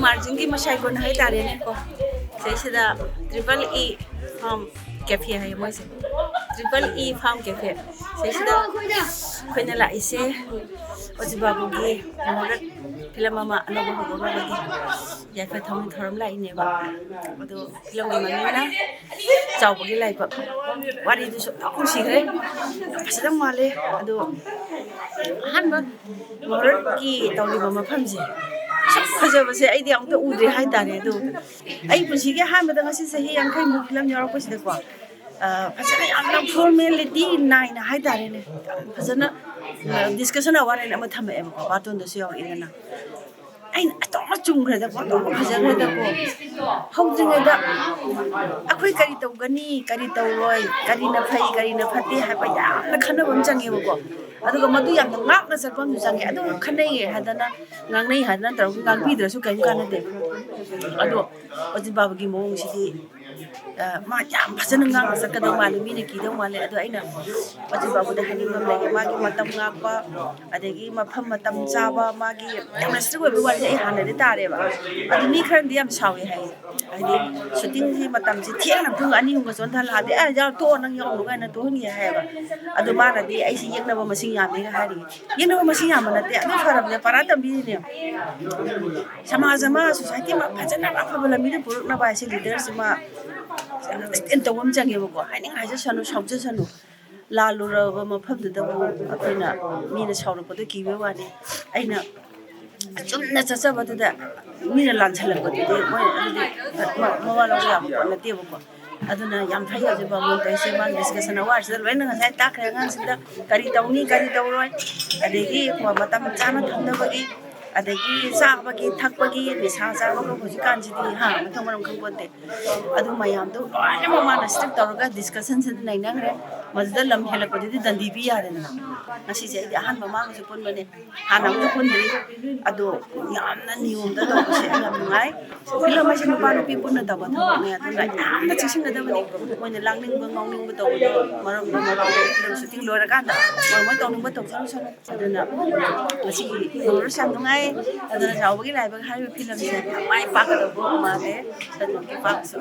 margin ki masai ko na hai tare ne ko sai sida triple E farm cafe hai mo se triple E farm cafe sai sida khoina la ise oji babu gi morat film ama anobo hobo ba gi Yaifa Thouni thoram lai ne ba ado film gi mami na Chaobagi Laibak wari du so aku sigre pasada male ado han ba morat gi tawli ba mafam je फजबसे आइदि अमत उद्रे हाय तारे दो आई पुसिगे हामदा ngasi sahi yankai mu film yorok pasida ko फजना यामना formality नाइन हाय तारे ने फजना डिस्कशन अवर ने म थमे एम को बातों दसे यो इना ai to chungre da ko phajare da ko hawjinga da akhoi kari tawgani kari tawloi kari na phai kari na phati ha ba ya na khana bam change ba ko aduga madu yam ngak na sarpam change adu khanai hadana ngangnai hadana taw ngang pi drasu kai kana de adu oji babagi mong sidi ma yam phajana ngang sakada male mi ne ki da male adu aina oji babu da hani ngam lege magi matam ngak pa adegi mafam matam chaba magi yamna sri we ai hana de tare ba adu mi khran di am sawi hai ai shooting ji matam ji thiang na phung ani hung jon thala de a ja to nang yong lu ga na to ngi hai ba adu ma na di ai si yek na ba masing yam ni ga hari yek na ba masing yam na te adu faram de para tam bi ne sama society ma phajana ba phabala mi de puruk na ba si leader si ma en to wam jange ba ko hai ning hai ja sanu sauje sanu la lu ra ba ma phab de da bu akhina mi na sauru ko de ki be wa ni aina chumna chacha ba da mi na lan chala ko de moi ma wa lo ya na te ba ko aduna yam thai ya ba mon tai se man discussion awar se lo na sai ta khra ngan sin da kari tawroi adegi ko matam chana thanda ba gi adegi sa ba gi thak ba gi ni sa sa ba ko ji kan ji di ha mathang maram khang bon te adu mayam do ai ma ma na strip tawra discussion se nai nang re mazda lam hela ko di dandi bi ya re na ngasi je di han ma ma se pon bane hanam to pon dri adu yam na nium da do se yam ngai film ma se no pa no pi pon na da ba tha ne adu na yam na chisin da ba ni mo ne lang ning ba ngong ning ba to maram ba ma film shooting lo ra kan da mo to ning ba to sa sa adu na ngasi lo ra san ngai adu na Chaobagi Laibak hai film se mai pa ka do ma de sa no ki pa so